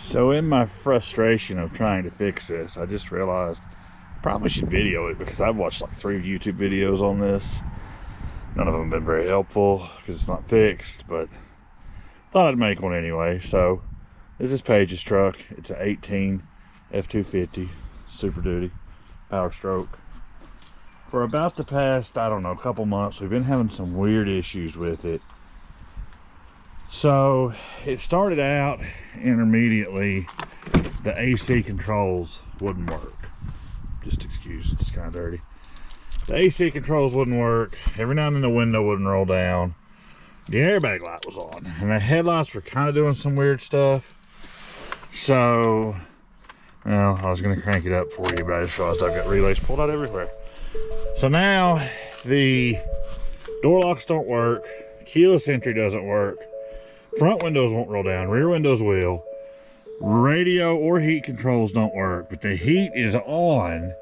So in my frustration of trying to fix this, I just realized I probably should video it because I've watched like 3 YouTube videos on this. None of them have been very helpful because it's not fixed, but thought I'd make one anyway. So this is Paige's truck. It's an 18 F250 Super Duty Power Stroke. For about the past, I don't know, couple months, we've been having some weird issues with it. So it started out intermediately, the AC controls wouldn't work. Just excuse, it's kind of dirty. The AC controls wouldn't work. Every now and then the window wouldn't roll down. The airbag light was on, and the headlights were kind of doing some weird stuff. So, well, I was gonna crank it up for you, but I just realized I've got relays pulled out everywhere. So now the door locks don't work, keyless entry doesn't work, front windows won't roll down, rear windows will, radio or heat controls don't work, but the heat is on.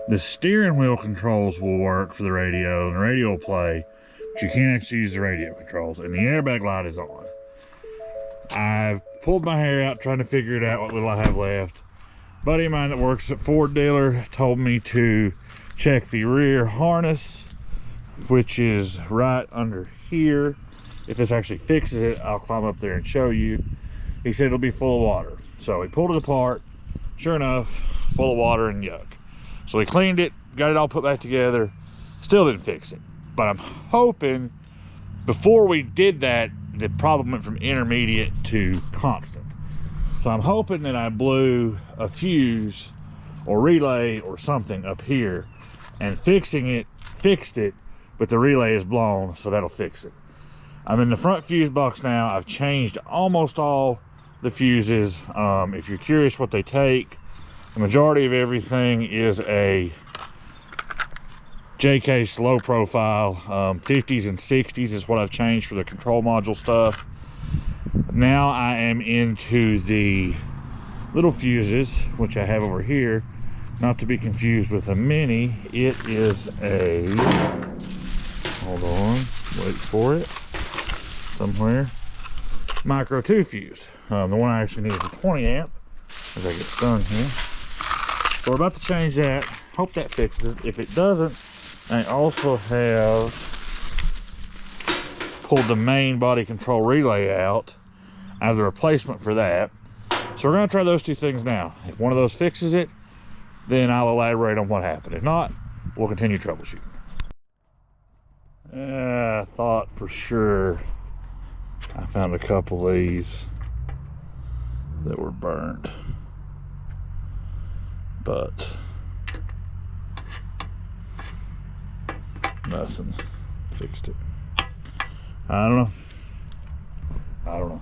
The steering wheel controls will work for the radio, and the radio will play, but you can't actually use the radio controls, and the airbag light is on. I've pulled my hair out trying to figure it out, what little I have left. A buddy of mine that works at Ford dealer told me to check the rear harness, which is right under here. If this actually fixes it, I'll climb up there and show you. He said it'll be full of water. So he pulled it apart. Sure enough, full of water and yuck. So we cleaned it, got it all put back together. Still didn't fix it. But I'm hoping before we did that, the problem went from intermediate to constant. So I'm hoping that I blew a fuse or relay or something up here, and fixing it fixed it, but the relay is blown, so that'll fix it. I'm in the front fuse box now. I've changed almost all the fuses. If you're curious what they take, the majority of everything is a JK low profile. 50s and 60s is what I've changed for the control module stuff. Now I am into the little fuses, which I have over here, not to be confused with a mini. It is a, hold on, wait for it, somewhere, micro 2 fuse. The one I actually need is a 20 amp, as I get stung here. So we're about to change that. Hope that fixes it. If it doesn't, I also have pulled the main body control relay out. I have the replacement for that. So we're gonna try those 2 things now. If one of those fixes it, then I'll elaborate on what happened. If not, we'll continue troubleshooting. I thought for sure I found a couple of these that were burned, but nothing fixed it. I don't know.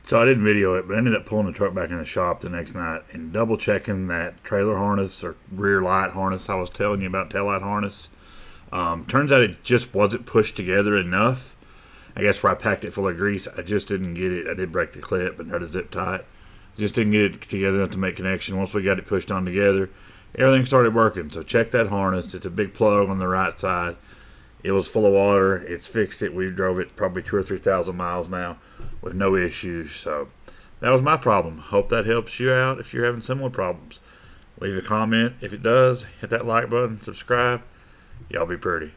So I didn't video it, but I ended up pulling the truck back in the shop the next night and double checking that trailer harness or rear light harness I was telling you about, tail light harness. Turns out it just wasn't pushed together enough. I guess where I packed it full of grease, I just didn't get it. I did break the clip and try to zip tie it. Just didn't get it together enough to make connection. Once we got it pushed on together, everything started working. So check that harness. It's a big plug on the right side. It was full of water. It's fixed it. We drove it probably 2,000 or 3,000 miles now with no issues. So that was my problem. Hope that helps you out if you're having similar problems. Leave a comment if it does. Hit that like button. Subscribe. Y'all be pretty.